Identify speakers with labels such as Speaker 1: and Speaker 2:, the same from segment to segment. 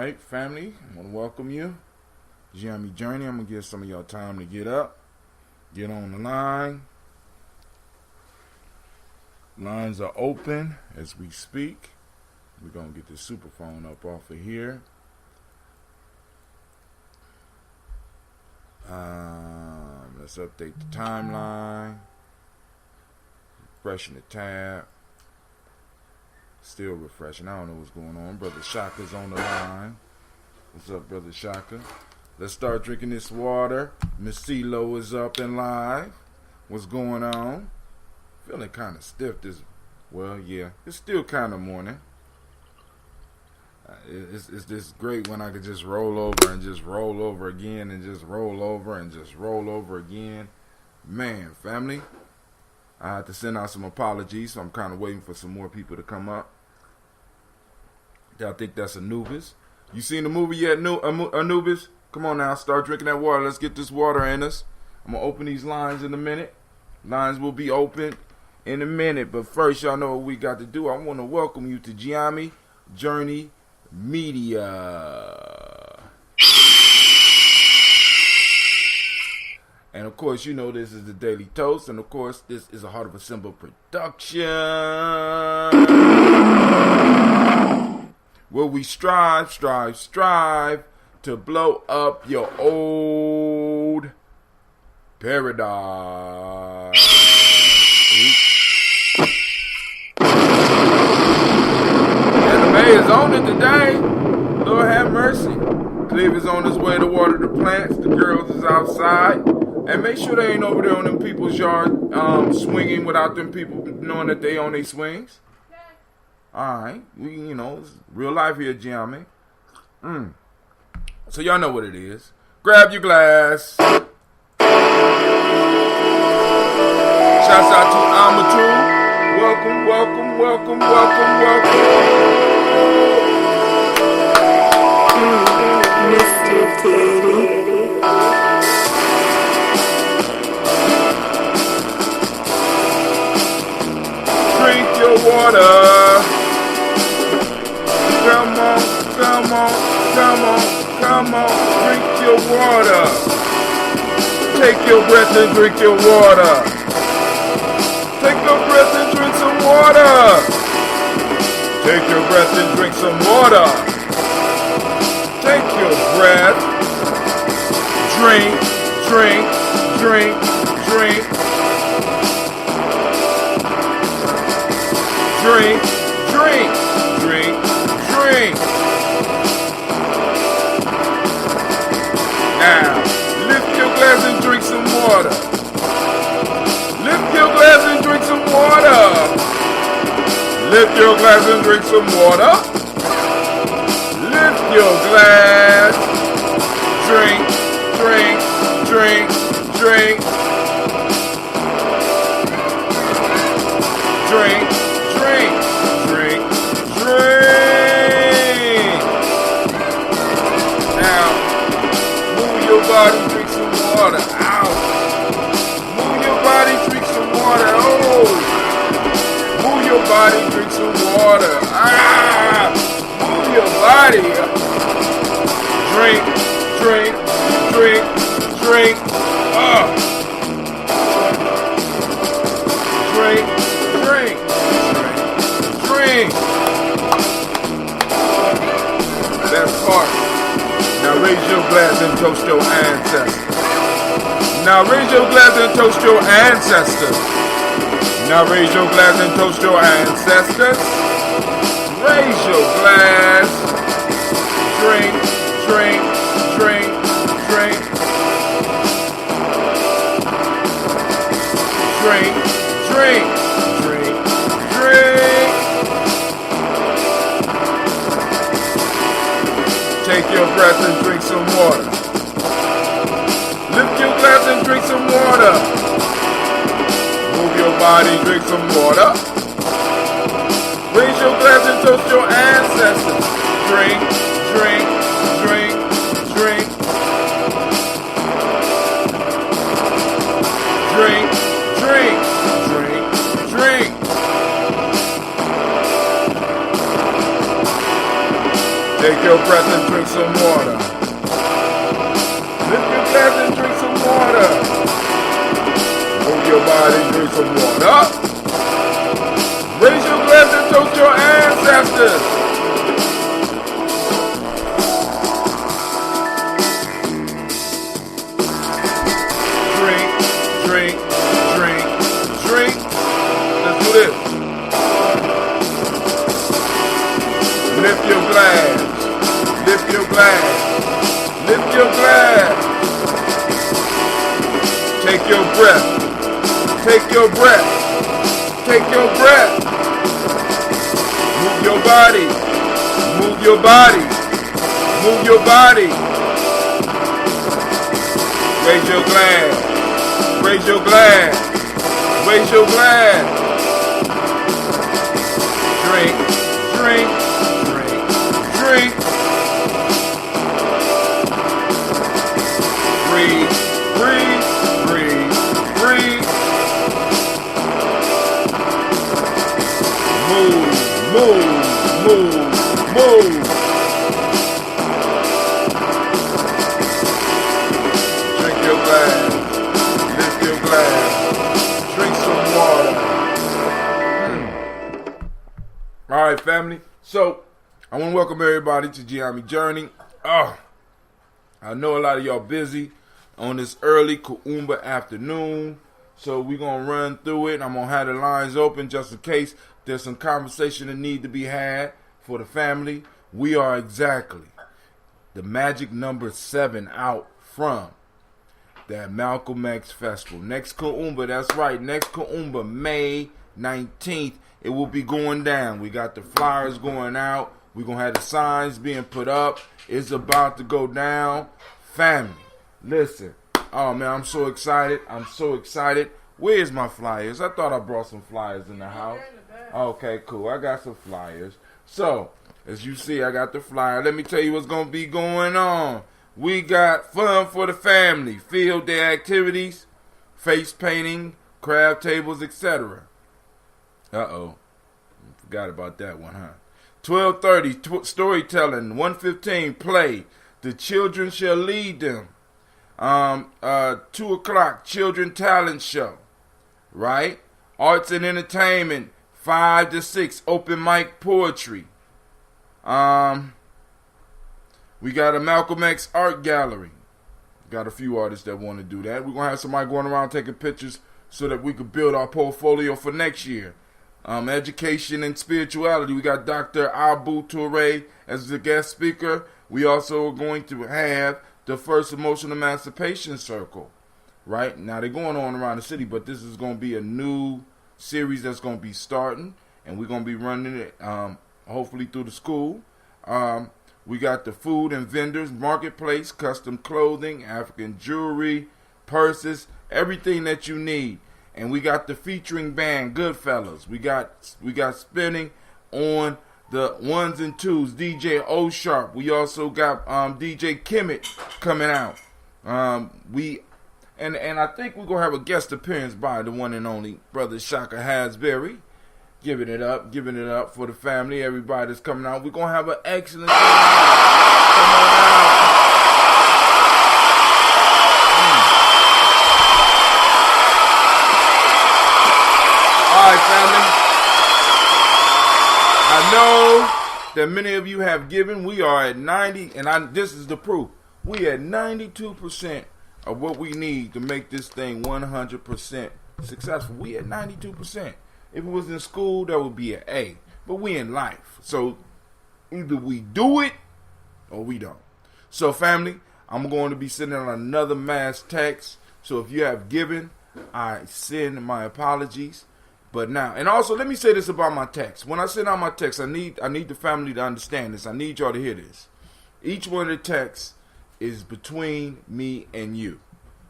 Speaker 1: Alright, family, I want to welcome you. Gye-Nyame Journey. I'm going to give some of y'all time to get up, get on the line. Lines are open as we speak. We're going to get this super phone up off of here. Let's update the timeline. Refreshing the tab. Still refreshing. I don't know what's going on. Brother Shaka's on the line. What's up, Brother Shaka? Let's start drinking this water. Miss CeeLo is up and live. What's going on? Feeling kind of stiff yeah. It's still kind of morning. It's just great when I could just roll over and just roll over again and just roll over and just roll over again. Man, family, I had to send out some apologies, so I'm kind of waiting for some more people to come up. I think that's Anubis. You seen the movie yet, Anubis? Come on now, start drinking that water. Let's get this water in us. I'm going to open these lines in a minute. Lines will be open in a minute. But first, y'all know what we got to do. I want to welcome you to Gye-Nyame Journey Media. And of course, you know this is the Daily Toast. And of course, this is a Heart of a Symbol production, where we strive to blow up your old paradise. And the May is on it today. Lord have mercy. Cleve is on his way to water the plants. The girls is outside. And make sure they ain't over there on them people's yard swinging without them people knowing that they on their swings. Alright, it's real life here, Gye-Nyame. So y'all know what it is. Grab your glass. Shouts out to Amatu. Welcome.
Speaker 2: Mr. Teddy.
Speaker 1: Drink your water. Come on, drink your water. Take your breath and drink your water. Take your breath and drink some water. Take your breath and drink some water. Take your breath. Drink. Drink. Now, lift your glass and drink some water. Lift your glass and drink some water. Lift your glass and drink some water. Lift your glass. Drink. Now, move your body, drink some water. Ow. Move your body, drink some water. Oh. Move your body, drink some water. Ah. Move your body. Drink. Drink. That's part. Now raise your glass and toast your ancestors. Now raise your glass and toast your ancestors. Now raise your glass and toast your ancestors. Raise your glass. Drink. Take your breath and drink some water. Lift your glass and drink some water. Move your body, drink some water. Raise your glass and toast your ancestors. Drink. Take your breath and drink some water. Lift your glass and drink some water. Move your body, drink some water. Raise your glass and toast your ancestors. Drink, drink, drink, drink. Let's do this. Lift your glass. Lift your glass. Lift your glass. Take your breath. Take your breath. Take your breath. Move your body. Move your body. Move your body. Raise your glass. Raise your glass. Raise your glass. Drink. Drink. Drink. Breathe, breathe, breathe, breathe. Move, move, move, move. Drink your glass. Lift your glass. Drink some water. All right, family. So, I want to welcome everybody to Gye-Nyame Journey. I know a lot of y'all busy on this early Kuumba afternoon, so we're going to run through it. I'm going to have the lines open just in case there's some conversation that need to be had for the family. We are exactly the magic number 7 out from that Malcolm X Festival. Next Kuumba, that's right, next Kuumba, May 19th, it will be going down. We got the flyers going out. We're going to have the signs being put up. It's about to go down. Family, listen. Oh, man, I'm so excited. I'm so excited. Where's my flyers? I thought I brought some flyers in the house. Okay, cool. I got some flyers. So, as you see, I got the flyer. Let me tell you what's going to be going on. We got fun for the family. Field day activities, face painting, craft tables, etc. Uh-oh. Forgot about that one, huh? 12:30 storytelling, 1:15 play. The children shall lead them. 2 o'clock children talent show. Right? Arts and entertainment, 5 to 6 open mic poetry. We got a Malcolm X art gallery. Got a few artists that want to do that. We're gonna have somebody going around taking pictures so that we could build our portfolio for next year. Education and spirituality. We got Dr. Abu Toure as the guest speaker. We also are going to have the first emotional emancipation circle. Right? Now they're going on around the city, but this is going to be a new series that's going to be starting, and we're going to be running it hopefully through the school. We got the food and vendors, marketplace, custom clothing, African jewelry, purses, everything that you need. And we got the featuring band, Goodfellas. We got spinning on the 1s and 2s, DJ O Sharp. We also got DJ Kimmett coming out. And I think we're gonna have a guest appearance by the one and only Brother Shaka Hasberry. Giving it up for the family, everybody that's coming out. We're gonna have an excellent time. Come on out. Alright, family. I know that many of you have given. We are at 90, and this is the proof. We at 92% of what we need to make this thing 100% successful. We at 92%. If it was in school, that would be an A. But we in life. So either we do it or we don't. So family, I'm going to be sending out another mass text. So if you have given, I send my apologies. But now, and also let me say this about my text. When I send out my text, I need the family to understand this. I need y'all to hear this. Each one of the texts is between me and you.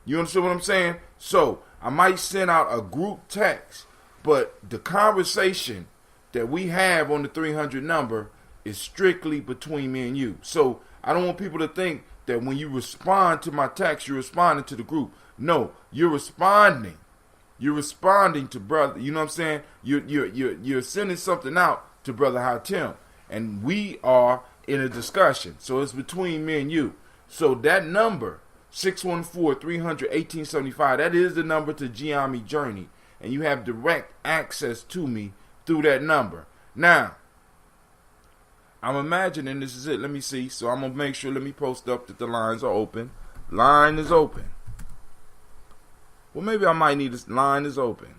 Speaker 1: You understand what I'm saying? So I might send out a group text, but the conversation that we have on the 300 number is strictly between me and you. So I don't want people to think that when you respond to my text, you're responding to the group. No, you're responding. You're responding to brother. You know what I'm saying? You're sending something out to Brother Hatim, and we are in a discussion. So it's between me and you. So that number, 614-300-1875, that is the number to Gye-Nyame Journey. And you have direct access to me through that number. Now, I'm imagining this is it. Let me see. So I'm going to make sure, let me post up that the lines are open. Line is open. Well, maybe I might need this. Line is open.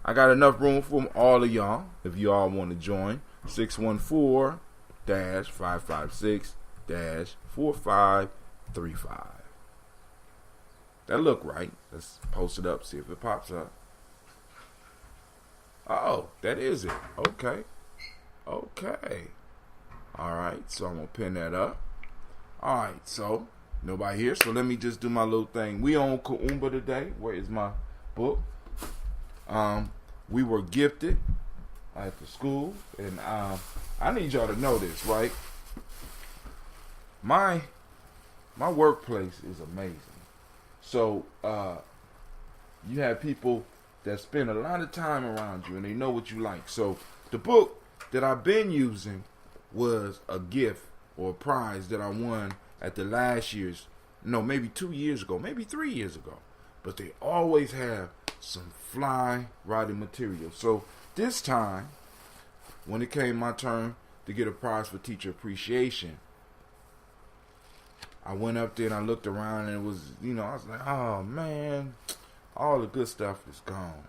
Speaker 1: I got enough room for all of y'all, if you all want to join. 614-556-4535. That look right. Let's post it up, see if it pops up. Oh, that is it. Okay. Okay. All right, so I'm going to pin that up. All right, so nobody here, so let me just do my little thing. We on Kuumba today. Where is my book? We were gifted at the school, and I need y'all to know this, right? My workplace is amazing. So you have people that spend a lot of time around you, and they know what you like. So the book that I've been using was a gift or a prize that I won at the last year's, maybe 2 years ago, maybe 3 years ago. But they always have some fly writing material. So this time, when it came my turn to get a prize for teacher appreciation, I went up there and I looked around, and it was, I was like, oh man, all the good stuff is gone.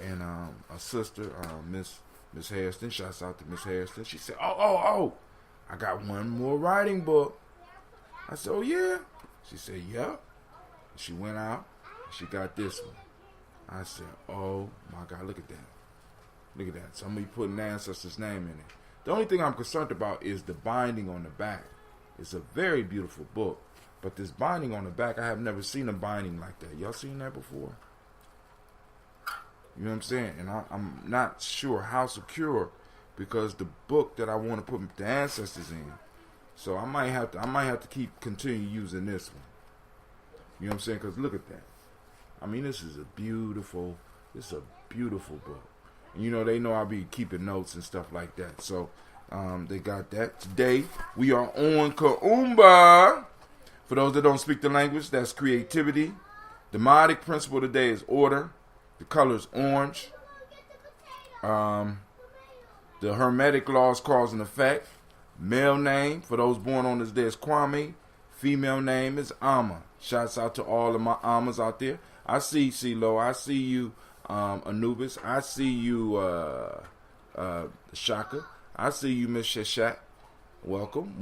Speaker 1: And a sister, Miss Hairston, shouts out to Miss Hairston. She said, oh, I got one more writing book. I said, oh yeah? She said, yep. She went out, and she got this one. I said, oh my God, look at that. Look at that. Somebody putting ancestors' name in it. The only thing I'm concerned about is the binding on the back. It's a very beautiful book, but this binding on the back, I have never seen a binding like that. Y'all seen that before? You know what I'm saying? And I'm not sure how secure, because the book that I want to put the ancestors in. So I might have to continue using this one. You know what I'm saying? Because look at that. I mean, this is a beautiful book. And they know I'll be keeping notes and stuff like that. So they got that. Today we are on Kuumba. For those that don't speak the language, that's creativity. The modic principle today is order. The color is orange. The hermetic laws, cause and effect. Male name for those born on this day is Kwame. Female name is Amma. Shouts out to all of my Ammas out there. I see CeeLo. I see you, Anubis. I see you, Shaka. I see you, Miss Shashat. Welcome.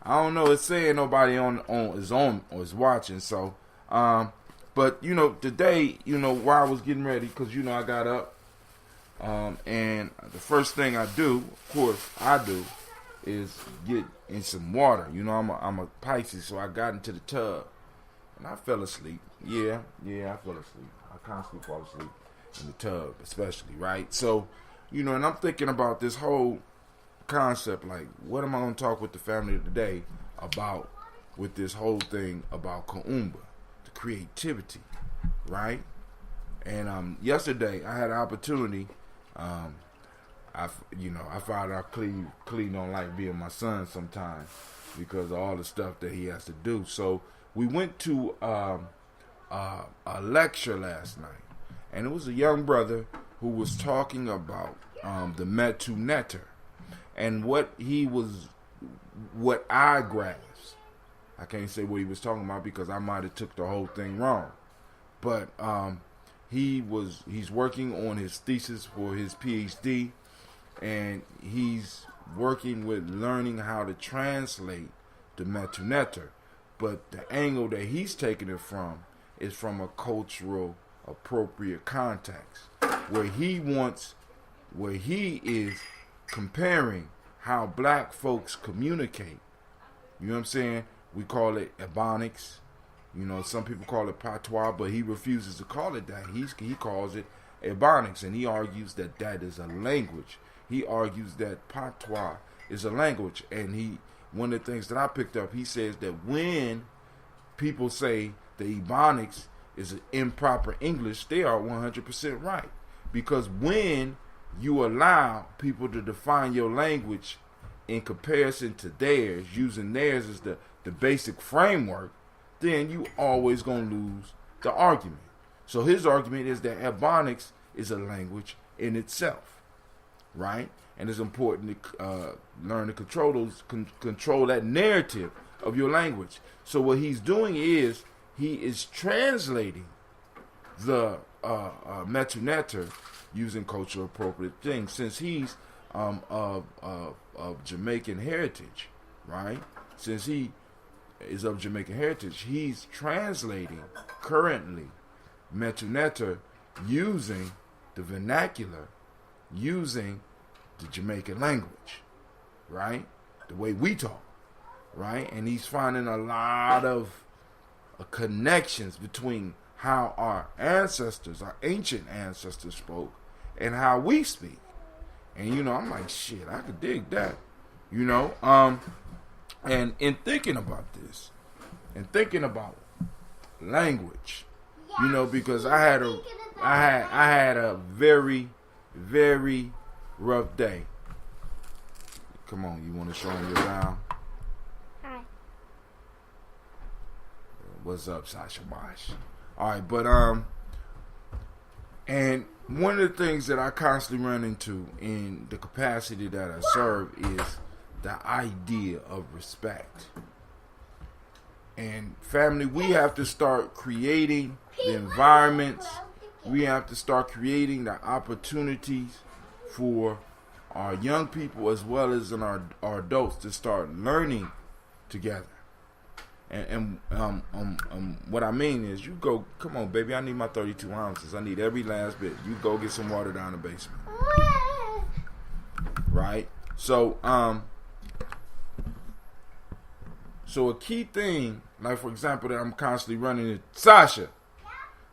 Speaker 1: I don't know. It's saying nobody is watching. So, but today, while I was getting ready, because I got up, and the first thing I do, of course, is get in some water. I'm a Pisces, so I got into the tub, and I fell asleep. Yeah, I fell asleep. I constantly fall asleep in the tub, especially, right? So, and I'm thinking about this whole concept, like, what am I going to talk with the family today about with this whole thing about Kuumba, the creativity, right? And yesterday I had an opportunity. I found out Cleve don't like being my son sometimes because of all the stuff that he has to do. So we went to a lecture last night, and it was a young brother who was talking about the Metu Neter, and what I grasped. I can't say what he was talking about because I might have took the whole thing wrong, but he's working on his thesis for his PhD, and he's working with learning how to translate the Metu Neter. But the angle that he's taking it from is from a cultural appropriate context, where he is comparing how black folks communicate. You know what I'm saying? We call it Ebonics. Some people call it patois, but he refuses to call it that. He calls it Ebonics, and he argues that is a language. He argues that patois is a language, and one of the things that I picked up, he says that when people say the Ebonics is an improper English, they are 100% right. Because when you allow people to define your language in comparison to theirs, using theirs as the basic framework, then you always going to lose the argument. So his argument is that Ebonics is a language in itself, right? And it's important to learn to control that narrative of your language. So what he's doing is he is translating the Metuneter using cultural appropriate things, since he's of Jamaican heritage, right? Since he is of Jamaican heritage, he's translating currently Metuneter using the vernacular, using the Jamaican language, right? The way we talk, right? And he's finding a lot of connections between how our ancestors, our ancient ancestors spoke, and how we speak. And, you know, I'm like, shit, I could dig that, you know? And in thinking about this, and thinking about language, you know, because I had a very, very rough day. Come on, you want to show him your down?
Speaker 3: Hi.
Speaker 1: What's up, Sasha Bosch? All right, but and one of the things that I constantly run into in the capacity that I serve is the idea of respect. And family, we have to start creating the environments. We have to start creating the opportunities for our young people as well as in our adults to start learning together. And what I mean is, you go, come on, baby, I need my 32 ounces. I need every last bit. You go get some water down the basement. Right? So a key thing, like for example, that I'm constantly running is, Sasha,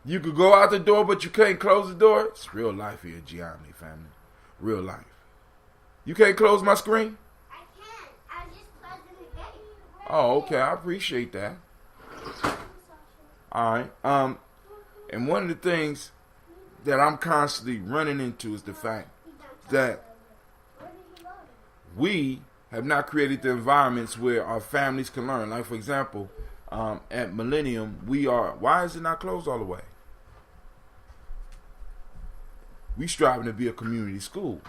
Speaker 1: you could go out the door, but you can't close the door. It's real life here, Gye-Nyame family. Real life. You can't close my screen?
Speaker 3: I can't. I just plugged in the gate.
Speaker 1: Oh, okay. I appreciate that. All right. And one of the things that I'm constantly running into is the fact that we have not created the environments where our families can learn. Like, for example, at Millennium, why is it not closed all the way? We striving to be a community school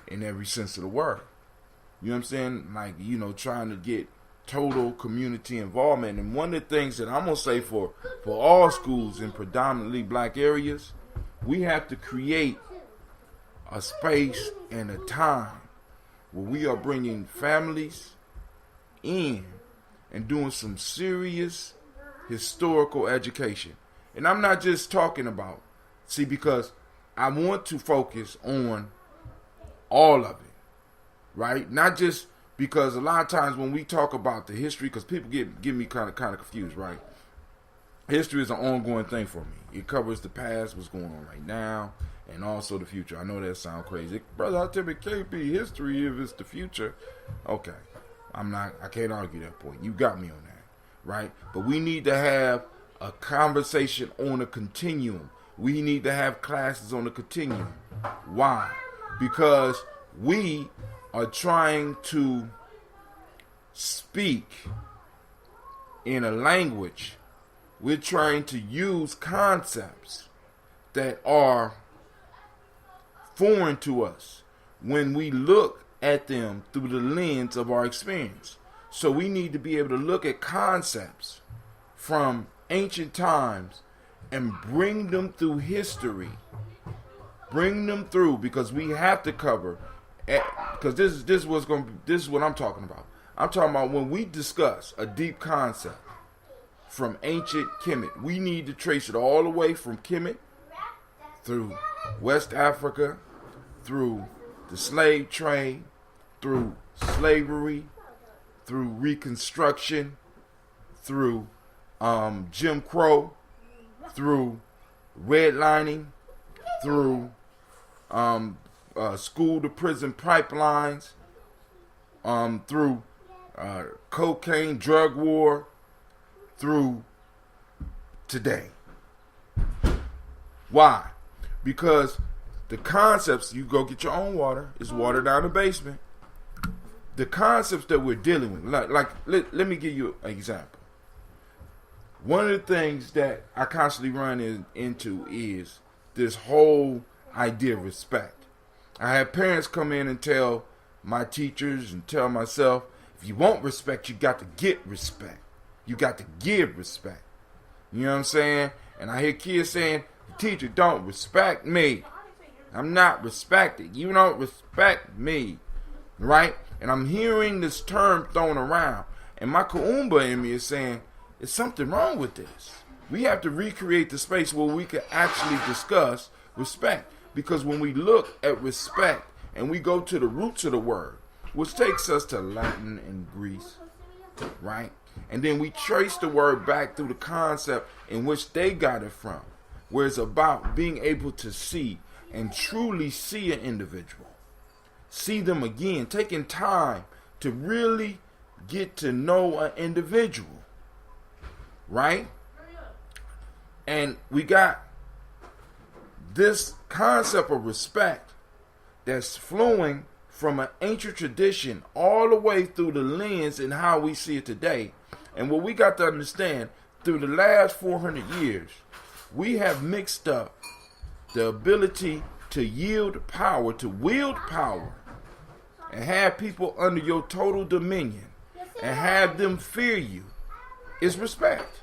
Speaker 1: in every sense of the word. You know what I'm saying? Like, you know, trying to get total community involvement. And one of the things that I'm going to say for all schools in predominantly black areas, we have to create a space and a time where we are bringing families in and doing some serious historical education. And I'm not just talking about, because I want to focus on all of it, right? Not just because a lot of times when we talk about the history, because people get me kind of confused, right? History is an ongoing thing for me. It covers the past, what's going on right now, and also the future. I know that sounds crazy. Brother, I tell you, it can't be history if it's the future. Okay. I can't argue that point. You got me on that, right? But we need to have a conversation on a continuum. We need to have classes on a continuum. Why? Because we are trying to speak in a language. We're trying to use concepts that are foreign to us when we look at them through the lens of our experience. So we need to be able to look at concepts from ancient times and bring them through history. Bring them through, because we have to cover, because this is what I'm talking about. I'm talking about when we discuss a deep concept from ancient Kemet, we need to trace it all the way from Kemet through West Africa, through the slave trade, through slavery, through Reconstruction, through Jim Crow, through redlining, through school to prison pipelines, through cocaine drug war, through today. Why? Because the concepts, you go get your own water, is water down the basement. the concepts that we're dealing with. Let me give you an example. One of the things that I constantly run into is this whole idea of respect. I have parents come in and tell my teachers and tell myself, if you want respect, you got to get respect. You got to give respect. You know what I'm saying? And I hear kids saying, the teacher don't respect me. I'm not respected. You don't respect me. Right? And I'm hearing this term thrown around. And my Kuumba in me is saying, there's something wrong with this. We have to recreate the space where we can actually discuss respect. Because when we look at respect and we go to the roots of the word, which takes us to Latin and Greece, right? And then we trace the word back through the concept in which they got it from, where it's about being able to see and truly see an individual. See them again, taking time to really get to know an individual, right? And we got this concept of respect that's flowing from an ancient tradition all the way through the lens and how we see it today. And what we got to understand, through the last 400 years, we have mixed up the ability to yield power, to wield power, and have people under your total dominion, and have them fear you, is respect.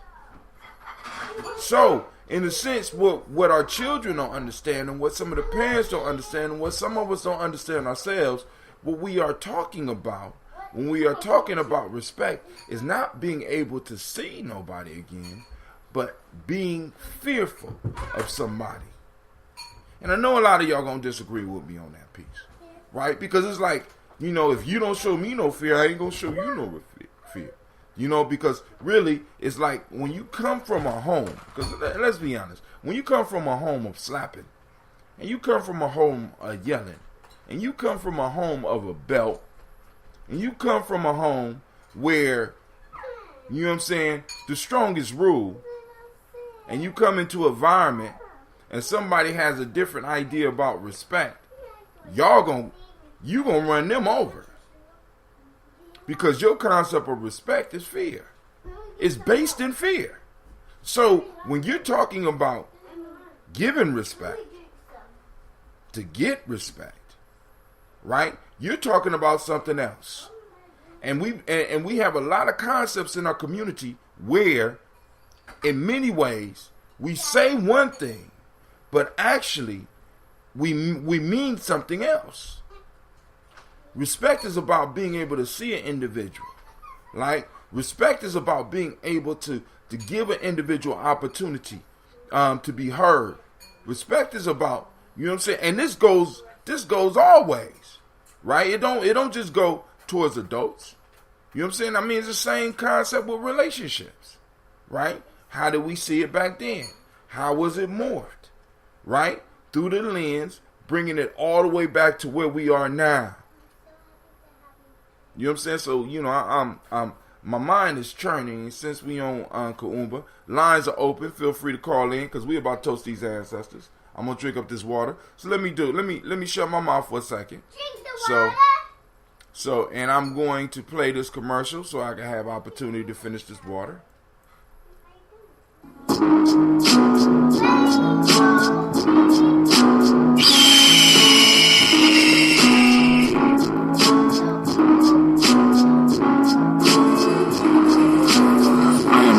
Speaker 1: So, in a sense, what our children don't understand, and what some of the parents don't understand, and what some of us don't understand ourselves, what we are talking about when we are talking about respect is not being able to see nobody again, but being fearful of somebody. And I know a lot of y'all gonna disagree with me on that piece, right? Because it's like, you know, if you don't show me no fear, I ain't gonna show you no fear. You know, because really, it's like when you come from a home, because let's be honest, when you come from a home of slapping, and you come from a home of yelling, and you come from a home of a belt, and you come from a home where, you know what I'm saying, the strongest rule, and you come into an environment, and somebody has a different idea about respect, you gonna run them over. Because your concept of respect is fear. It's based in fear. So when you're talking about giving respect, to get respect, right? You're talking about something else. And we have a lot of concepts in our community where, in many ways, we say one thing, but actually we mean something else. Respect is about being able to see an individual. Like, respect is about being able to give an individual opportunity to be heard. Respect is about, you know what I'm saying? And this goes always, right? It don't just go towards adults. You know what I'm saying? I mean, it's the same concept with relationships, right? How did we see it back then? How was it morphed, right? Through the lens, bringing it all the way back to where we are now. You know what I'm saying? So, you know, I'm my mind is churning. Since we on Kuumba, lines are open. Feel free to call in because we about to toast these ancestors. I'm gonna drink up this water. So let me shut my mouth for a second.
Speaker 3: Drink the water.
Speaker 1: So, and I'm going to play this commercial so I can have opportunity to finish this water.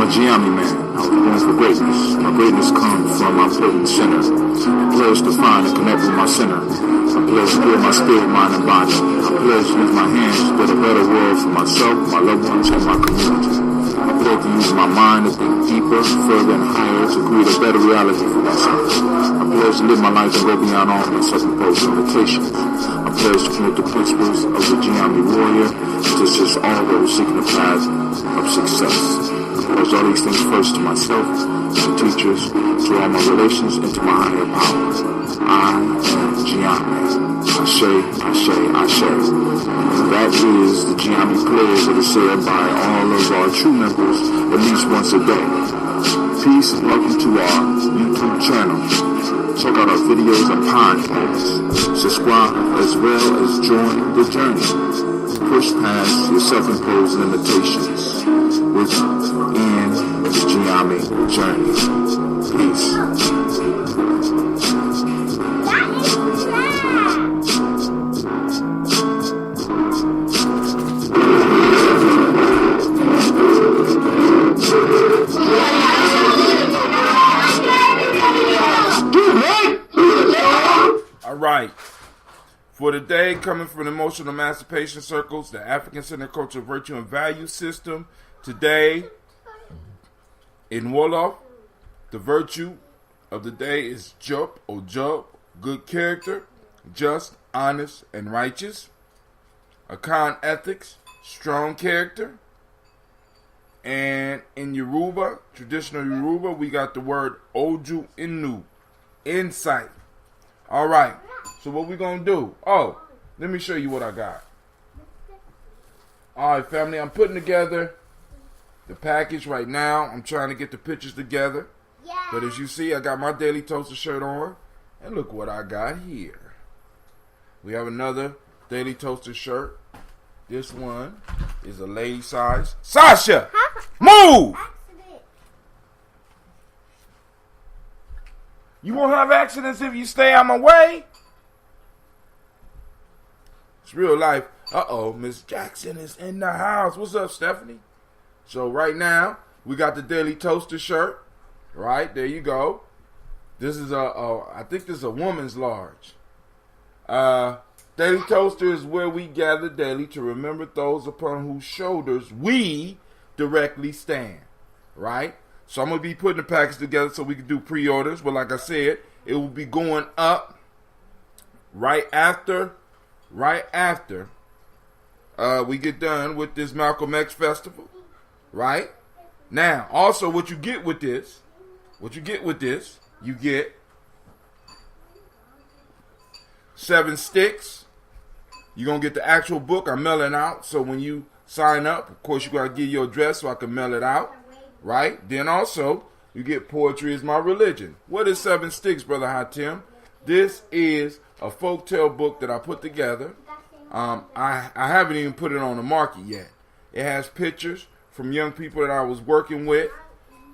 Speaker 4: Gye-Nyame man, I was born for greatness. My greatness comes from my potent sinner. I pledge to find and connect with my sinner. I pledge to build my spirit, mind, and body. I pledge to use my hands to build a better world for myself, my loved ones, and my community. I pledge to use my mind to think deeper, further, and higher to create a better reality for myself. I pledge to live my life and go beyond all my self-imposed limitations. I pledge to promote the principles of the Gye-Nyame warrior and to assist all those seeking the path of success. I pledge all these things first to myself, to teachers, to all my relations, and to my higher power. I am Gye-Nyame. Ashe, Ashe, Ashe. And that is the Gye-Nyame prayers that are said by all of our true members at least once a day. Peace and welcome to our YouTube channel. Check out our videos and podcasts. Subscribe as well as join the journey. Push past your self-imposed limitations within the Gye-Nyame journey. Peace.
Speaker 1: Right. For today, coming from the emotional emancipation circles, the African Center Culture, Virtue, and Value System. Today, in Wolof, the virtue of the day is Jup or Jub, good character, just, honest, and righteous. Akan ethics, strong character. And in Yoruba, traditional Yoruba, we got the word Oju Inu, insight. All right. So what we gonna do? Oh, let me show you what I got. All right, family. I'm putting together the package right now. I'm trying to get the pictures together.
Speaker 3: Yeah.
Speaker 1: But as you see, I got my Daily Toaster shirt on, and look what I got here. We have another Daily Toaster shirt. This one is a lady size. Sasha, move!
Speaker 3: Accident.
Speaker 1: You won't have accidents if you stay out my way. It's real life. Uh-oh, Miss Jackson is in the house. What's up, Stephanie? So right now, we got the Daily Toaster shirt. Right, there you go. This is I think this is a woman's large. Daily Toaster is where we gather daily to remember those upon whose shoulders we directly stand. Right? So I'm going to be putting the package together so we can do pre-orders. But like I said, it will be going up right after we get done with this Malcolm X festival, right? Now, also what you get with this, you get 7 sticks. You're going to get the actual book. I'm mailing out. So when you sign up, of course, you got to give your address so I can mail it out, right? Then also, you get Poetry is My Religion. What is 7 sticks, Brother Hatim? This is a folktale book that I put together. I haven't even put it on the market yet. It has pictures from young people that I was working with.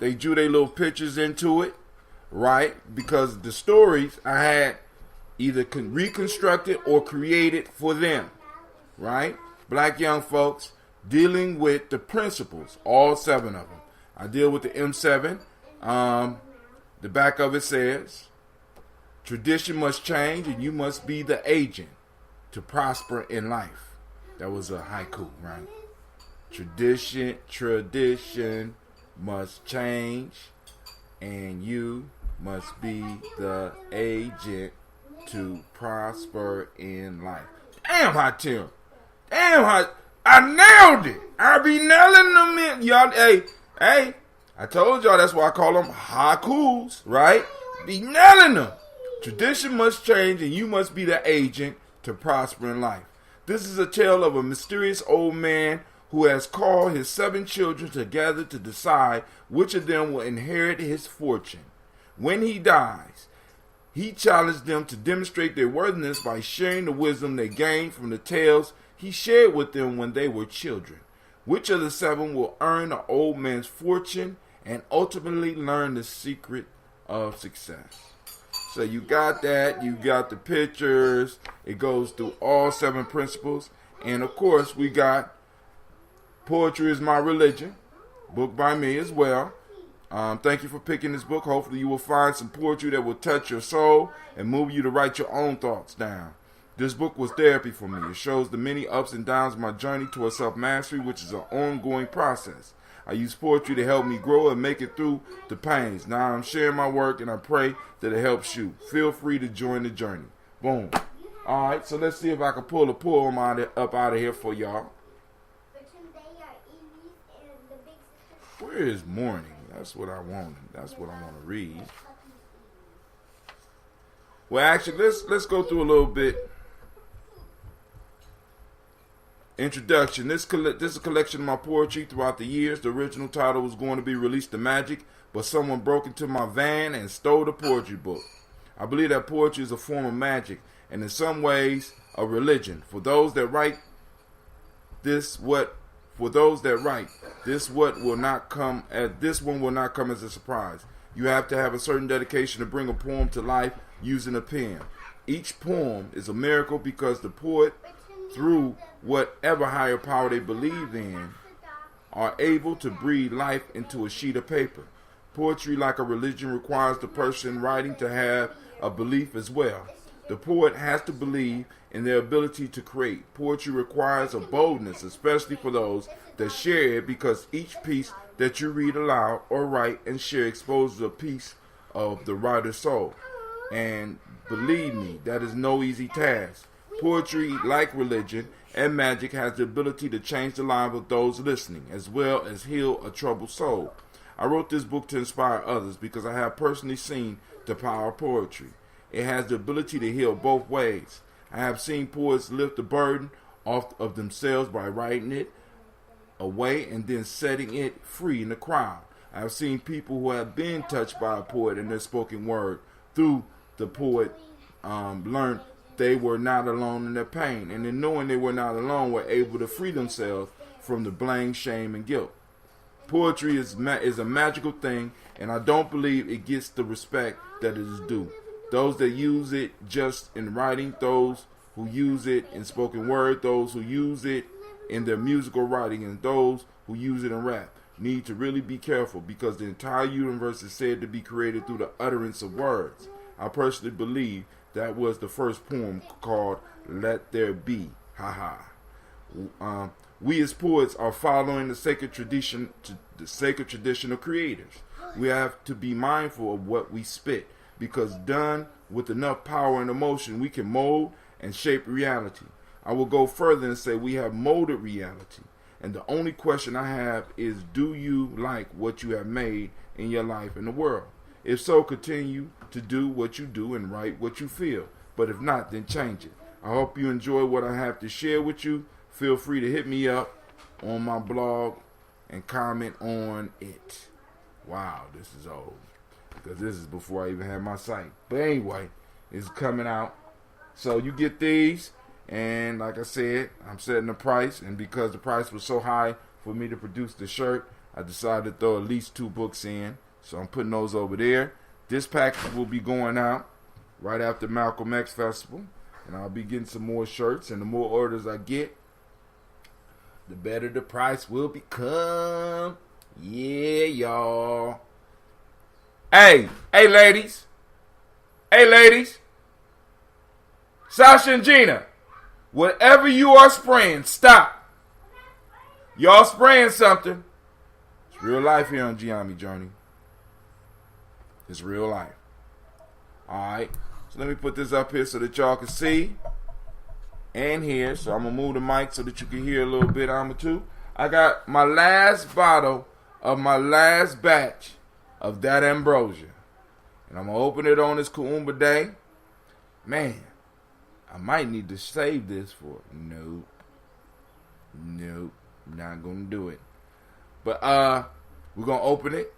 Speaker 1: They drew their little pictures into it, right? Because the stories I had either reconstructed or created for them, right? Black young folks dealing with the principles, all 7 of them. I deal with the M7. The back of it says, tradition must change and you must be the agent to prosper in life. That was a haiku, right? Tradition must change and you must be the agent to prosper in life. Damn, Hatim. Damn, I nailed it. I be nailing them in. Y'all, hey, I told y'all that's why I call them haikus, right? Be nailing them. Tradition must change and you must be the agent to prosper in life. This is a tale of a mysterious old man who has called his 7 children together to decide which of them will inherit his fortune. When he dies, he challenged them to demonstrate their worthiness by sharing the wisdom they gained from the tales he shared with them when they were children. Which of the 7 will earn the old man's fortune and ultimately learn the secret of success? So you got that, you got the pictures, it goes through all 7 principles. And of course, we got Poetry is My Religion, book by me as well. Thank you for picking this book. Hopefully you will find some poetry that will touch your soul and move you to write your own thoughts down. This book was therapy for me. It shows the many ups and downs of my journey towards self-mastery, which is an ongoing process. I use poetry to help me grow and make it through the pains. Now I'm sharing my work and I pray that it helps you. Feel free to join the journey. Boom. All right, so let's see if I can pull a poem up out of here for y'all. Where is morning? That's what I want. That's what I want to read. Well, actually, let's go through a little bit Introduction. This is a collection of my poetry throughout the years. The original title was going to be Release the Magic, but someone broke into my van and stole the poetry book. I believe that poetry is a form of magic, and in some ways, a religion. For those that write, this one will not come as a surprise. You have to have a certain dedication to bring a poem to life using a pen. Each poem is a miracle because the poet, through whatever higher power they believe in, are able to breathe life into a sheet of paper. Poetry, like a religion, requires the person writing to have a belief as well. The poet has to believe in their ability to create. Poetry requires a boldness, especially for those that share it, because each piece that you read aloud or write and share exposes a piece of the writer's soul. And believe me, that is no easy task. Poetry, like religion and magic, has the ability to change the lives of those listening, as well as heal a troubled soul. I wrote this book to inspire others because I have personally seen the power of poetry. It has the ability to heal both ways. I have seen poets lift the burden off of themselves by writing it away and then setting it free in the crowd. I have seen people who have been touched by a poet in their spoken word through the poet learned they were not alone in their pain, and in knowing they were not alone, were able to free themselves from the blame, shame, and guilt. Poetry is a magical thing, and I don't believe it gets the respect that it is due. Those that use it just in writing, those who use it in spoken word, those who use it in their musical writing, and those who use it in rap need to really be careful, because the entire universe is said to be created through the utterance of words. I personally believe that was the first poem, called Let There Be. We as poets are following the sacred tradition of creators. We have to be mindful of what we spit, because done with enough power and emotion, we can mold and shape reality. I will go further and say we have molded reality. And the only question I have is, do you like what you have made in your life and the world? If so, continue to do what you do and write what you feel. But if not, then change it. I hope you enjoy what I have to share with you. Feel free to hit me up on my blog and comment on it. Wow, this is old, because this is before I even had my site. But anyway, it's coming out. So you get these, and like I said, I'm setting the price, and because the price was so high for me to produce the shirt, I decided to throw at least 2 books in. So I'm putting those over there. This package will be going out right after Malcolm X Festival, and I'll be getting some more shirts, and the more orders I get, the better the price will become. Yeah, y'all. Hey ladies. Sasha and Gina, whatever you are spraying, stop. Y'all spraying something. It's real life here on Gye-Nyame Journey. It's real life. Alright, so let me put this up here so that y'all can see and hear. So I'm going to move the mic so that you can hear a little bit. I got my last bottle of my last batch of that ambrosia, and I'm going to open it on this Kuumba day. Man, I might need to save this for it. Nope, not going to do it. But we're going to open it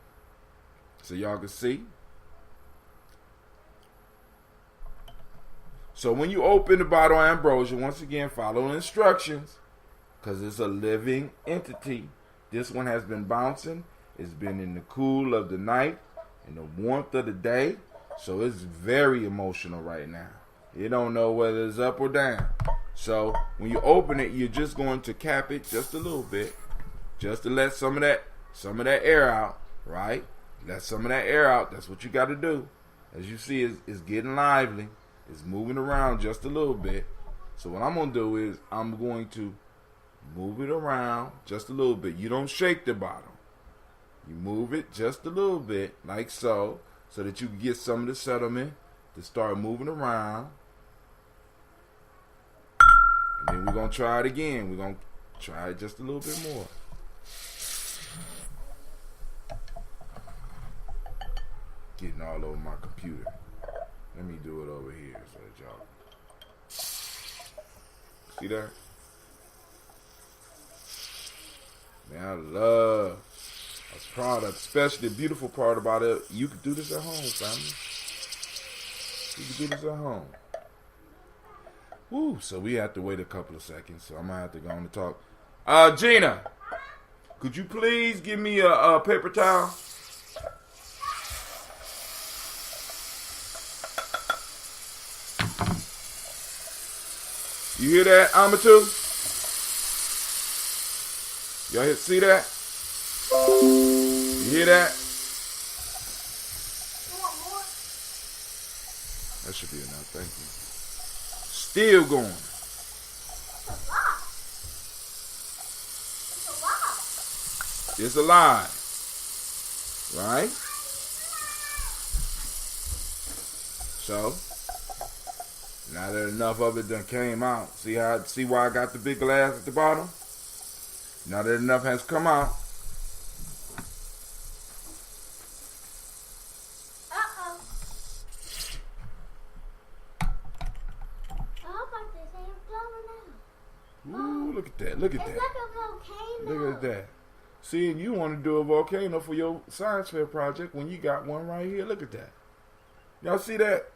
Speaker 1: so y'all can see. So when you open the bottle of ambrosia, once again, follow the instructions, because it's a living entity. This one has been bouncing. It's been in the cool of the night, in the warmth of the day. So it's very emotional right now. You don't know whether it's up or down. So when you open it, you're just going to cap it just a little bit, just to let some of that air out, right? Let some of that air out. That's what you got to do. As you see, it's getting lively. It's moving around just a little bit. So what I'm going to do is I'm going to move it around just a little bit. You don't shake the bottle. You move it just a little bit, like so that you can get some of the sediment to start moving around. And then we're going to try it again. We're going to try it just a little bit more. Getting all over my computer. Let me do it over here so that y'all see that? Man, I was proud of, especially the beautiful part about it. You could do this at home, family. You could do this at home. Woo, so we have to wait a couple of seconds, so I'm going to have to go on and talk. Gina, could you please give me a paper towel? You hear that, Amatu? Y'all see that? You hear that? That should be enough, thank you. Still going. It's alive. Right? So, now that enough of it done came out. See why I got the big glass at the bottom? Now that enough has come out.
Speaker 3: Uh-oh. I hope I just ain't blowing now.
Speaker 1: Ooh, look at that. Look at
Speaker 3: It's
Speaker 1: that.
Speaker 3: like a volcano.
Speaker 1: Look at that. See, you want to do a volcano for your science fair project when you got one right here. Look at that. Y'all see that?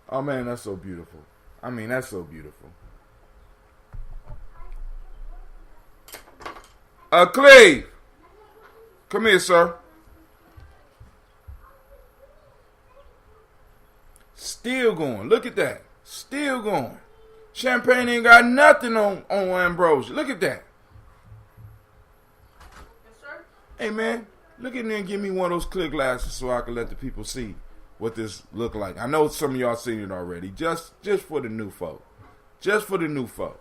Speaker 1: Oh, man, that's so beautiful. I mean, that's so beautiful. Cleve. Come here, sir. Still going. Look at that. Still going. Champagne ain't got nothing on Ambrosia. Look at that.
Speaker 5: Yes, sir.
Speaker 1: Hey, man, look in there and give me one of those clear glasses so I can let the people see what this look like. I know some of y'all seen it already. Just for the new folk. Just for the new folk.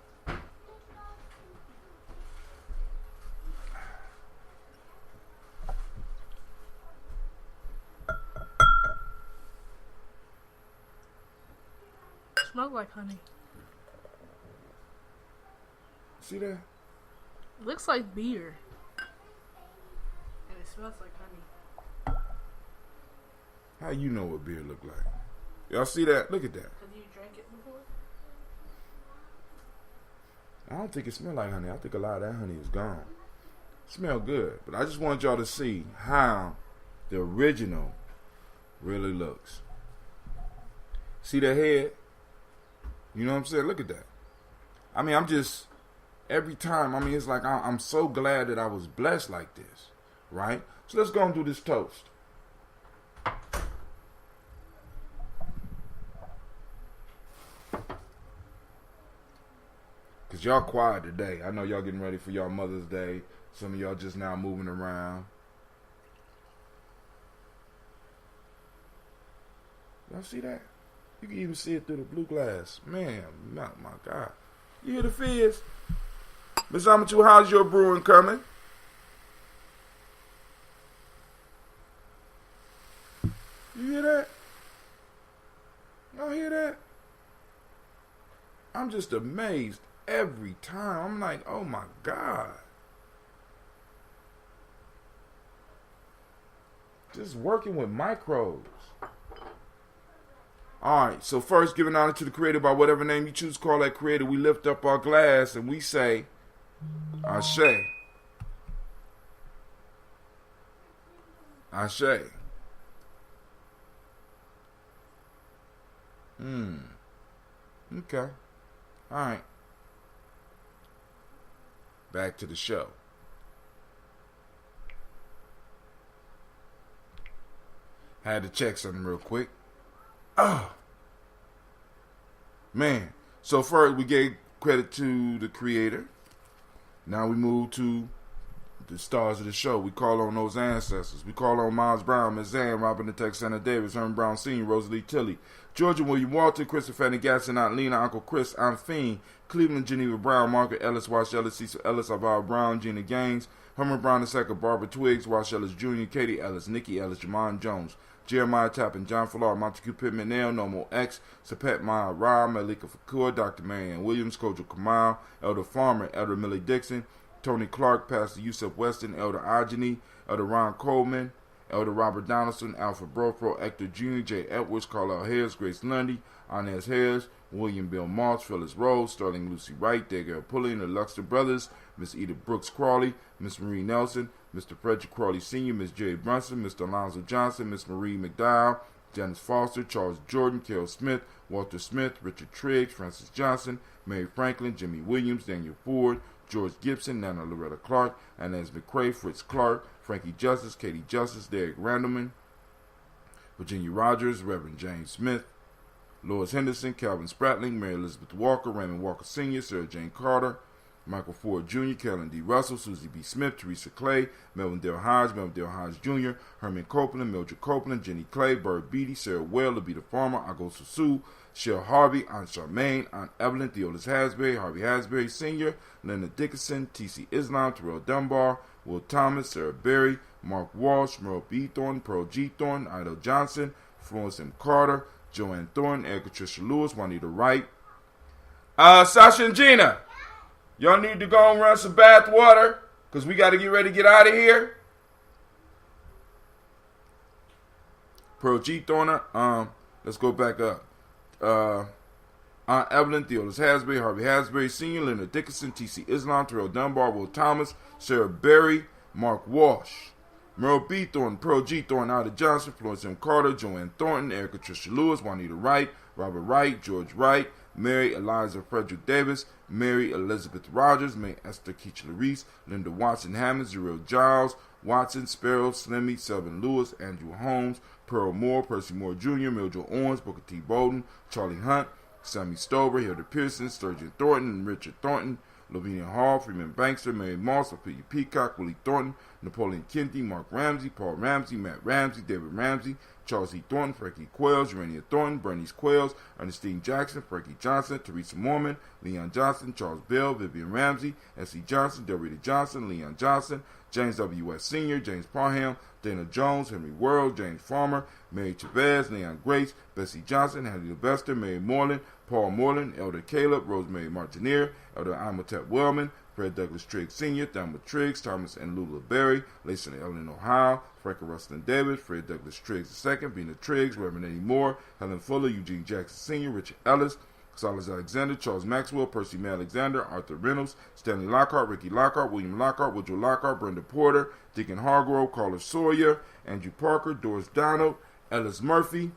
Speaker 5: Smells like honey.
Speaker 1: See that?
Speaker 5: Looks like beer. And it smells like honey.
Speaker 1: How you know what beer look like? Y'all see that? Look at that.
Speaker 5: Have you drank it before?
Speaker 1: I don't think it smell like honey. I think a lot of that honey is gone. It smell good. But I just want y'all to see how the original really looks. See the head? You know what I'm saying? Look at that. I mean, I'm just, every time, I mean, it's like I'm so glad that I was blessed like this, right? So let's go and do this toast. Because y'all quiet today. I know y'all getting ready for y'all Mother's Day. Some of y'all just now moving around. Y'all see that? You can even see it through the blue glass. Man, my God. You hear the fizz? Miss Amatu, how's your brewing coming? You hear that? Y'all hear that? I'm just amazed every time. I'm like, oh my God. Just working with microbes. Alright, so first, giving honor to the Creator by whatever name you choose to call that Creator, we lift up our glass and we say, Ashe. Ashe. Okay. Alright. Back to the show. Had to check something real quick. Oh, man. So first we gave credit to the Creator. Now we move to the stars of the show. We call on those ancestors. We call on Miles Brown, Miss Zan, Robin the Texana Davis, Herman Brown Sr., Rosalie Tilley, Georgia William Walter, Christopher Fanny Gasson, Aunt Lena, Uncle Chris, Aunt Fiend, Cleveland Geneva Brown, Margaret Ellis, Wash Ellis, Cecil Ellis, Alvaro Brown, Gina Gaines, Herman Brown II, Barbara Twiggs, Wash Ellis Jr., Katie Ellis, Nikki Ellis, Jamon Jones, Jeremiah Tappan, John Falar, Montague Pittman, Nail, Normal X, Sapet Maya Ra, Malika Fakur, Dr. Marianne Williams, Kojo Kamal, Elder Farmer, Elder Millie Dixon, Tony Clark, Pastor Yusuf Weston, Elder Ajani, Elder Ron Coleman, Elder Robert Donaldson, Alfred Brofro, Hector Jr., J. Edwards, Carlisle Harris, Grace Lundy, Inez Harris, William Bill Moss, Phyllis Rose, Sterling Lucy Wright, Dagger Pulling, the Luxor Brothers, Miss Edith Brooks Crawley, Miss Marie Nelson, Mr. Frederick Crawley Sr., Miss Jerry Brunson, Mr. Alonzo Johnson, Miss Marie McDowell, Janice Foster, Charles Jordan, Carol Smith, Walter Smith, Richard Triggs, Francis Johnson, Mary Franklin, Jimmy Williams, Daniel Ford, George Gibson, Nana Loretta Clark, Inez McCrae, Fritz Clark, Frankie Justice, Katie Justice, Derek Randleman, Virginia Rogers, Reverend James Smith, Lois Henderson, Calvin Spratling, Mary Elizabeth Walker, Raymond Walker Sr., Sarah Jane Carter, Michael Ford Jr., Kellen D. Russell, Susie B. Smith, Teresa Clay, Melvin Dale Hodge Jr., Herman Copeland, Mildred Copeland, Jenny Clay, Bird Beatty, Sarah Well, Labita Farmer, Agosu Sue, Cheryl Harvey, Aunt Charmaine, Aunt Evelyn, Theodis Hasbury, Harvey Hasbury Sr., Leonard Dickinson, T.C. Islam, Terrell Dunbar, Will Thomas, Sarah Berry, Mark Walsh, Merle B. Thornton, Pearl G. Thornton, Idle Johnson, Florence M. Carter, Joanne Thornton, Erica Tricia Lewis, Juanita Wright. Sasha and Gina, y'all need to go and run some bath water because we got to get ready to get out of here. Pearl G. Thornton, let's go back up. Aunt Evelyn, Theodis Hasbury, Harvey Hasbury Sr., Leonard Dickinson, T.C. Islam, Terrell Dunbar, Will Thomas, Sarah Berry, Mark Walsh, Merle B. Thornton, Pearl G. Thornton, Ida Johnson, Florence M. Carter, Joanne Thornton, Erica Tricia Lewis, Juanita Wright, Robert Wright, George Wright, Mary Eliza Frederick Davis, Mary Elizabeth Rogers, May Esther Keachler Reese, Linda Watson Hammond, Zero Giles, Watson, Sparrow, Slimmy, Selvin Lewis, Andrew Holmes, Pearl Moore, Percy Moore Jr., Mildred Owens, Booker T. Bowden, Charlie Hunt, Sammy Stover, Hilda Pearson, Sturgeon Thornton, Richard Thornton, Lavinia Hall, Freeman Bankster, Mary Moss, Ophelia Peacock, Willie Thornton, Napoleon Kennedy, Mark Ramsey, Paul Ramsey, Matt Ramsey, David Ramsey, Charles E. Thornton, Frankie Quails, Urania Thornton, Bernice Quails, Ernestine Jackson, Frankie Johnson, Teresa Mormon, Leon Johnson, Charles Bell, Vivian Ramsey, S.E. Johnson, Delrita Johnson, Leon Johnson, James W. West Sr., James Parham, Dana Jones, Henry Worrell, James Farmer, Mary Chavez, Leon Grace, Bessie Johnson, Hattie Levester, Mary Moreland, Paul Moreland, Elder Caleb, Rosemary Martineer, Elder Imhotep Wellman, Fred Douglas Triggs Sr., Thelma Triggs, Thomas and Lula Berry, Lacey and Ellen Ohio, Franklin Rustin Davis, Fred Douglas Triggs II, Vina Triggs, Reverend Eddie Moore, Helen Fuller, Eugene Jackson Sr., Richard Ellis, Silas Alexander, Charles Maxwell, Percy May Alexander, Arthur Reynolds, Stanley Lockhart, Ricky Lockhart, William Lockhart, Woodrow Lockhart, Brenda Porter, Deacon Hargrove, Carla Sawyer, Andrew Parker, Doris Donald, Ellis Murphy.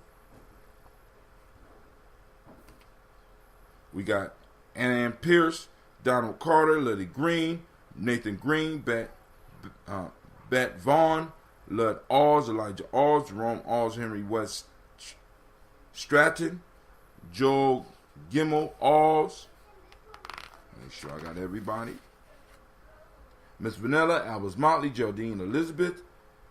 Speaker 1: We got Ann Pierce, Donald Carter, Liddy Green, Nathan Green, Bet Vaughn, Lud Alls, Elijah Alls, Jerome Alls, Henry West Stratton, Joel Gimmel Alls. Make sure I got everybody. Miss Vanilla, Albus Motley, Geraldine Elizabeth,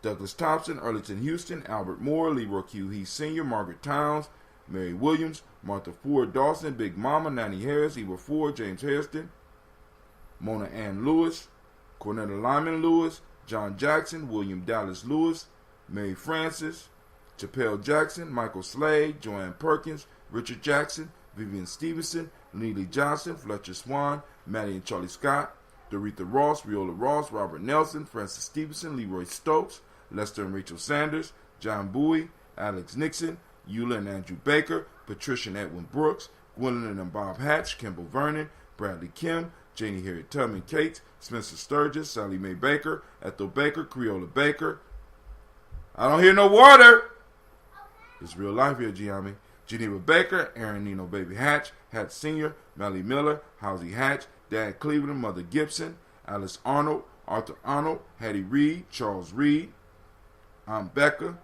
Speaker 1: Douglas Thompson, Arlington Houston, Albert Moore, Leroy Q. Heath Sr., Margaret Towns, Mary Williams, Martha Ford Dawson, Big Mama, Nanny Harris, Eva Ford, James Hairston, Mona Ann Lewis, Cornetta Lyman Lewis, John Jackson, William Dallas Lewis, Mary Francis, Chappelle Jackson, Michael Slade, Joanne Perkins, Richard Jackson, Vivian Stevenson, Neely Johnson, Fletcher Swan, Maddie and Charlie Scott, Doretha Ross, Riola Ross, Robert Nelson, Francis Stevenson, Leroy Stokes, Lester and Rachel Sanders, John Bowie, Alex Nixon, Eula and Andrew Baker, Patricia and Edwin Brooks, Gwendolyn and Bob Hatch, Kimball Vernon, Bradley Kim, Janie Harriet Tubman Cates, Spencer Sturgis, Sally Mae Baker, Ethel Baker, Creola Baker. I don't hear no water. It's real life here, Gye-Nyame. Geneva Baker, Aaron Nino Baby Hatch, Hatch Sr., Melly Miller, Housie Hatch, Dad Cleveland, Mother Gibson, Alice Arnold, Arthur Arnold, Hattie Reed, Charles Reed, Aunt Becca,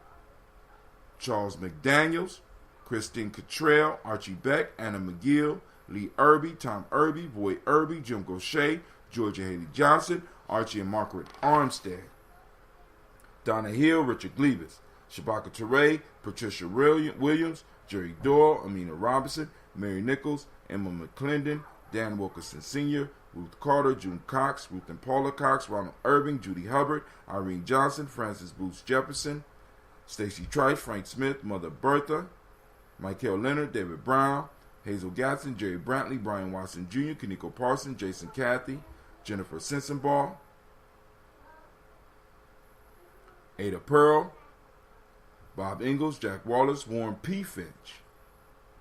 Speaker 1: Charles McDaniels, Christine Cottrell, Archie Beck, Anna McGill, Lee Irby, Tom Irby, Boyd Irby, Jim Gaucher, Georgia Haley Johnson, Archie and Margaret Armstead, Donna Hill, Richard Gleavis, Shabaka Teray, Patricia Williams, Jerry Doyle, Amina Robinson, Mary Nichols, Emma McClendon, Dan Wilkerson Sr., Ruth Carter, June Cox, Ruth and Paula Cox, Ronald Irving, Judy Hubbard, Irene Johnson, Francis Booth Jefferson, Stacy Trice, Frank Smith, Mother Bertha, Michael Leonard, David Brown, Hazel Gatson, Jerry Brantley, Brian Watson Jr., Kaniko Parson, Jason Cathy, Jennifer Sensenbaugh, Ada Pearl, Bob Ingalls, Jack Wallace, Warren P. Finch,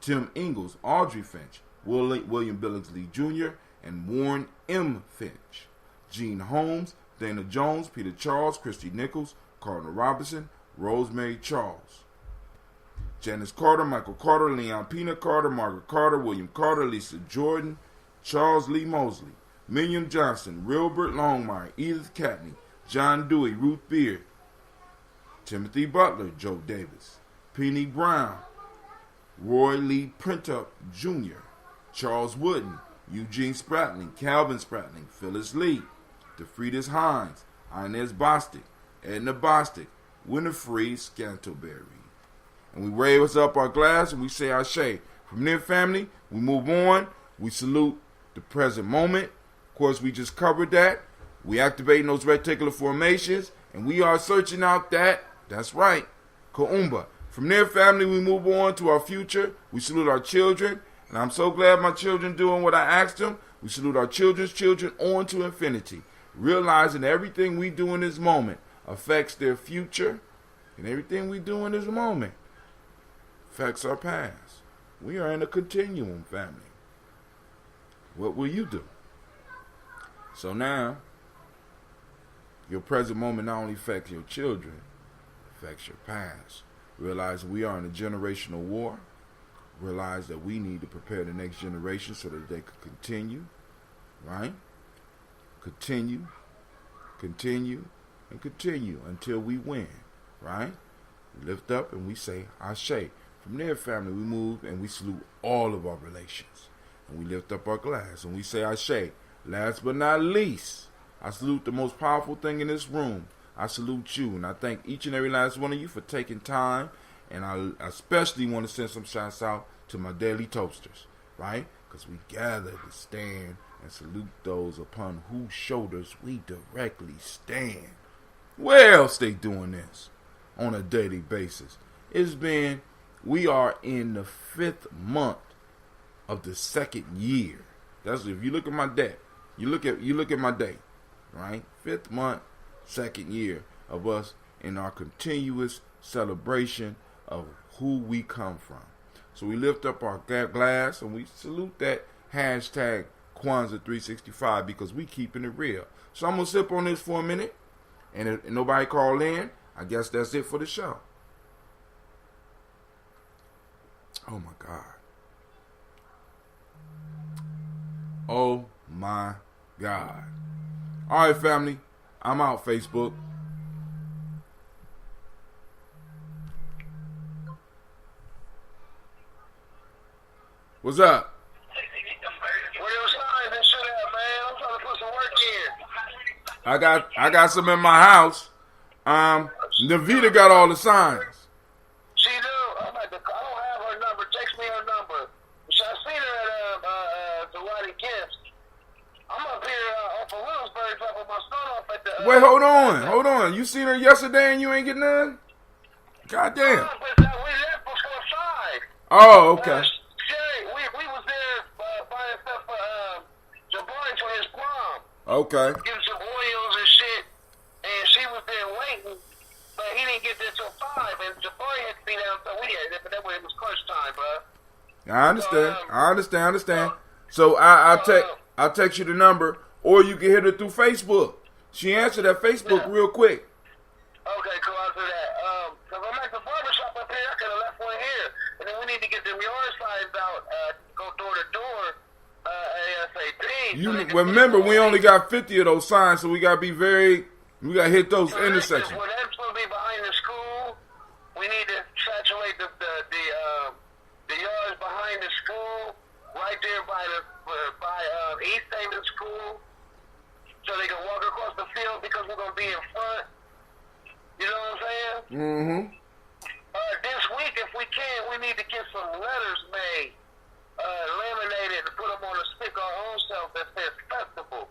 Speaker 1: Tim Ingalls, Audrey Finch, William Billingsley Jr., and Warren M. Finch. Gene Holmes, Dana Jones, Peter Charles, Christy Nichols, Cardinal Robinson, Rosemary Charles. Janice Carter, Michael Carter, Leon Pena Carter, Margaret Carter, William Carter, Lisa Jordan, Charles Lee Mosley, Miriam Johnson, Wilbert Longmire, Edith Catney, John Dewey, Ruth Beard, Timothy Butler, Joe Davis, Penny Brown, Roy Lee Printup Jr., Charles Wooden, Eugene Spratling, Calvin Spratling, Phyllis Lee, DeFridas Hines, Inez Bostic, Edna Bostic, Winifred Scantleberry. And we raise up our glass and we say Ashe. From there, family, we move on. We salute the present moment. Of course, we just covered that. We activating those reticular formations, and we are searching out that's right, Kuumba. From there, family, we move on to our future. We salute our children, and I'm so glad my children doing what I asked them. We salute our children's children on to infinity, realizing everything we do in this moment affects their future, and everything we do in this moment affects our past. We are in a continuum, family. What will you do? So now, your present moment not only affects your children, it affects your past. Realize we are in a generational war. Realize that we need to prepare the next generation so that they can continue, right? Continue, and continue until we win, right? We lift up and we say, Ashe. From there, family, we move and we salute all of our relations. And we lift up our glass and we say, Ashe. Last but not least, I salute the most powerful thing in this room. I salute you, and I thank each and every last one of you for taking time. And I especially want to send some shouts out to my daily toasters, right? Because we gather to stand and salute those upon whose shoulders we directly stand. Where else they doing this on a daily basis? We are in the 5th month of the 2nd year. That's if you look at my day. You look at my day, right? 5th month, 2nd year of us in our continuous celebration of who we come from. So we lift up our glass and we salute that hashtag Kwanzaa 365 because we keeping it real. So I'm going to sip on this for a minute. And if nobody call in, I guess that's it for the show. Oh my God. Oh my God. All right, family. I'm out, Facebook. What's up?
Speaker 6: Where those signs and shit at, man? I'm trying to put some work in.
Speaker 1: I got some in my house. Navita got all the signs.
Speaker 6: She do. I don't have her number. Text me her number. I seen her at the Whitey Gibbs. I'm up here off of Williamsburg dropping my son off at the...
Speaker 1: Wait, hold on. You seen her yesterday and you ain't get none? God damn.
Speaker 6: We left before 5.
Speaker 1: Oh, okay.
Speaker 6: We was there buying stuff for Jabari for his prom.
Speaker 1: Okay.
Speaker 6: Getting some oils and shit. And she was there waiting. But he didn't get there till 5. And Jabari had to be down, so we had it. But that way it was crunch time, bro.
Speaker 1: I understand. So I'll text you the number, or you can hit her through Facebook. She answered that Facebook real quick.
Speaker 6: Okay, cool. I'll do that. Cause I'm at the barbershop up here. I could have left one here, and then we need to get them yard signs out. Go door to door. ASAP.
Speaker 1: You remember we only got 50 of those signs, so we gotta be we gotta hit those intersections.
Speaker 6: When that's gonna be behind the school, we need to saturate the yards behind the school, right there by East Haven School, so they can walk across the field because we're gonna be in front. You know what I'm saying?
Speaker 1: Mm-hmm.
Speaker 6: This week, if we can, we need to get some letters made, laminated, and put them on a stick our own self that says festival.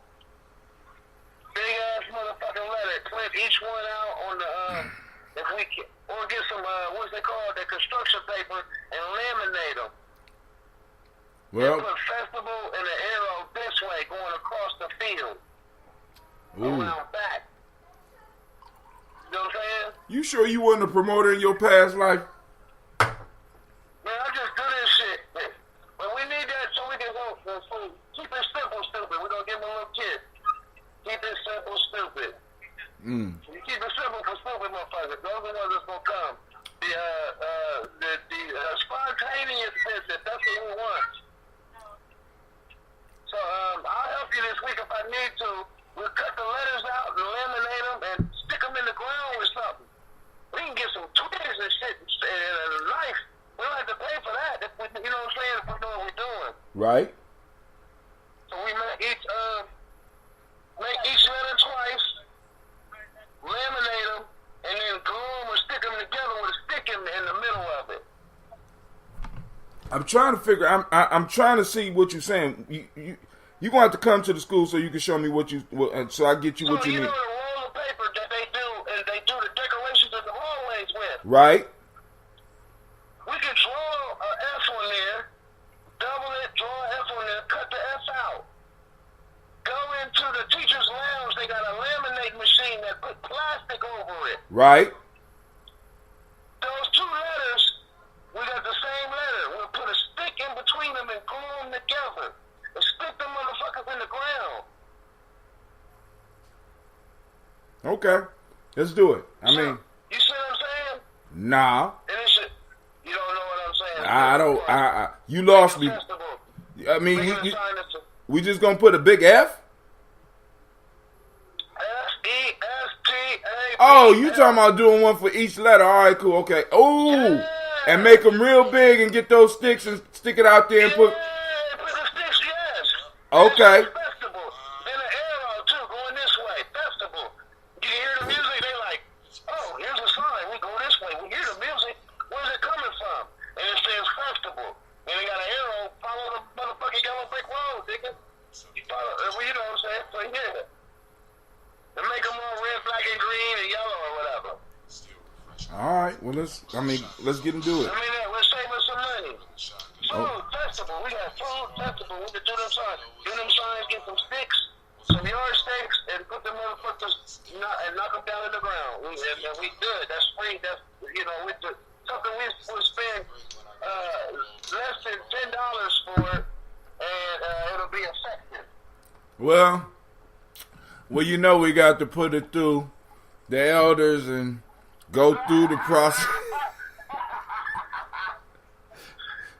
Speaker 6: Big ass motherfucking letter. Print each one out on the if we can, or get some what's they called, the construction paper, and laminate them.
Speaker 1: Well,
Speaker 6: and put festival and an arrow this way going across the field. Around back. You know what I'm saying?
Speaker 1: You sure you wasn't a promoter in your past life?
Speaker 6: Man, I just do this shit. Keep it simple, stupid. We're gonna give him a little kid. Keep it simple, stupid. You keep it simple for stupid motherfuckers. Those are the ones that's gonna come. The spontaneous visit, that's what we want. So I'll help you this week if I need to. We'll cut the letters out and laminate them and stick them in the ground with something. We can get some twigs and shit and a knife. We don't have to pay for that. If we, you know what I'm saying? If we know what we're doing.
Speaker 1: Right.
Speaker 6: So we make each letter twice, laminate them, and then glue them or stick them together with a stick in the middle of it.
Speaker 1: I'm trying to figure. I'm trying to see what you're saying. You gonna have to come to the school so you can show me what you. So I get you what you
Speaker 6: You
Speaker 1: need.
Speaker 6: know the roll of paper that they do, and they do the decorations in the hallways with.
Speaker 1: Right.
Speaker 6: We can draw an F on there, double it, draw an F on there, cut the F out. Go into the teacher's lounge. They got a laminate machine that put plastic over it.
Speaker 1: Right.
Speaker 6: Those two letters, we got the same letter. We'll put a stick in between them and glue them together. And stick them motherfuckers in the ground.
Speaker 1: Okay. Let's do it. I mean,
Speaker 6: You see what I'm saying?
Speaker 1: nah.
Speaker 6: And it should, you don't know what I'm saying.
Speaker 1: I don't. You lost me.
Speaker 6: Festival.
Speaker 1: I mean,
Speaker 6: We're gonna sign this to
Speaker 1: we just gonna put a big F.
Speaker 6: S-E-S-T-A.
Speaker 1: Oh, you talking about doing one for each letter? All right, cool. Okay. Oh, and make them real big and get those sticks and stick it out there and put.
Speaker 6: Yeah, put the sticks, yes.
Speaker 1: Okay.
Speaker 6: Festival. Then an arrow, too, going this way. Festival. You hear the music, they like, oh, here's a sign. We go this way. We hear the music. Where's it coming from? And it says festival. And they got an arrow. Follow the motherfucking yellow brick road, nigga. You follow, you know what I'm saying? So, yeah. To make them all red, black, and green, and yellow, or whatever.
Speaker 1: All right. Well, let's get into it.
Speaker 6: I mean, let's save us some money. Food festival. We got food festival. We can do them signs. Do them signs, get some sticks, some yard stakes, and put them motherfuckers and knock them down in the ground. And we good. That's free. That's, you know, something we would spend less than $10 for it, and it'll be effective.
Speaker 1: Well, you know we got to put it through the elders and go through the process.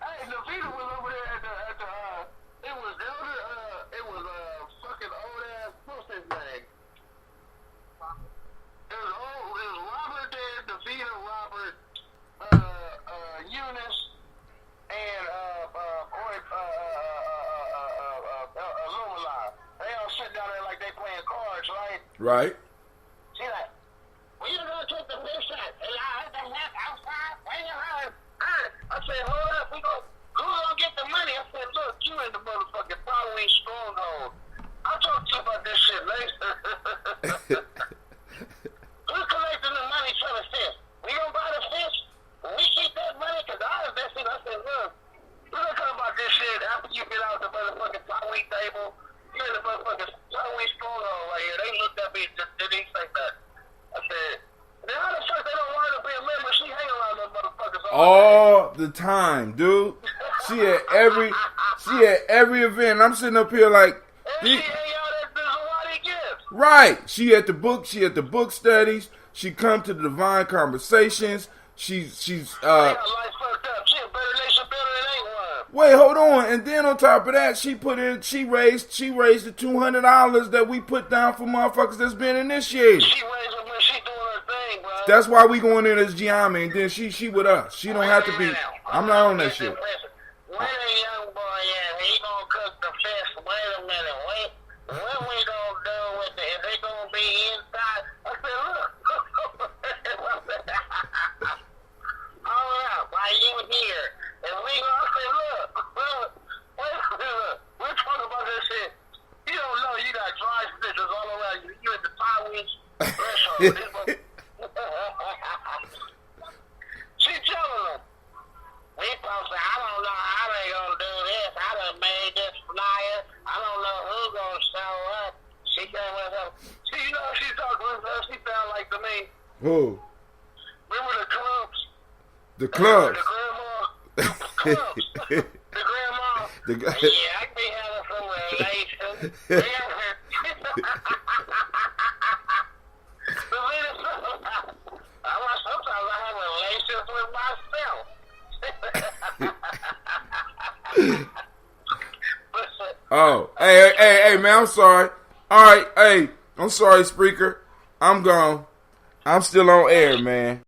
Speaker 6: Hey, Navita was over there at the it was elder, it was fucking old ass, what's his name? It was Robert there, Navita, Robert, Eunice, and Illumina. They all sit down there like they playing cards, right?
Speaker 1: Right.
Speaker 6: She like, well, you gonna take the fish out, and I have to have outside, wait around. I said, hold up, who's gonna get the money? I said, look, you in the motherfucking Halloween stronghold. I'll talk to you about this shit later. Who's collecting the money for the fish? We gonna buy the fish? When we keep that money, because I invested, I said, look, we're gonna talk about this shit after you get out the motherfucking Halloween table. You're in the motherfucking Halloween stronghold right here. They looked at me and just didn't say that. I said, then how the fuck they don't want to be a member? She hang around those motherfuckers
Speaker 1: All the time, dude. She at every event. I'm sitting up here like,
Speaker 6: and she hang out at the Zawadi Gifts.
Speaker 1: right. She at the book studies. She come to the divine conversations. She's
Speaker 6: They got life fucked up. She a better nation better than ain't one.
Speaker 1: wait, hold on. And then on top of that, she raised the $200 that we put down for motherfuckers that's been initiated.
Speaker 6: She raised them when she doing her thing, bro.
Speaker 1: That's why we going in as Gye-Nyame, and then she with us. She don't have to be. I'm not on that shit.
Speaker 6: Where the young boy at? He gonna cook the fish. Wait a minute. Wait. What we gonna do with it? Is they gonna be inside? I said, look. Hold up. Why you here? And we gonna say, look. We're talking about this shit. You don't know you got dry stitches all around you. You in the Taiwanese restaurant. She telling them. We supposed to, I don't know how they gonna do this. I done made this flyer. I don't know who's gonna show up. She came with her. See, you know she talking with her. She sound like to me.
Speaker 1: Who?
Speaker 6: Remember the clubs?
Speaker 1: The clubs.
Speaker 6: The grandma. The clubs. The grandma.
Speaker 1: The
Speaker 6: Yeah, I can be having some relations. Sometimes I have relations with myself.
Speaker 1: Oh, hey, man, I'm sorry. All right, hey, I'm sorry, Spreaker. I'm gone. I'm still on air, man.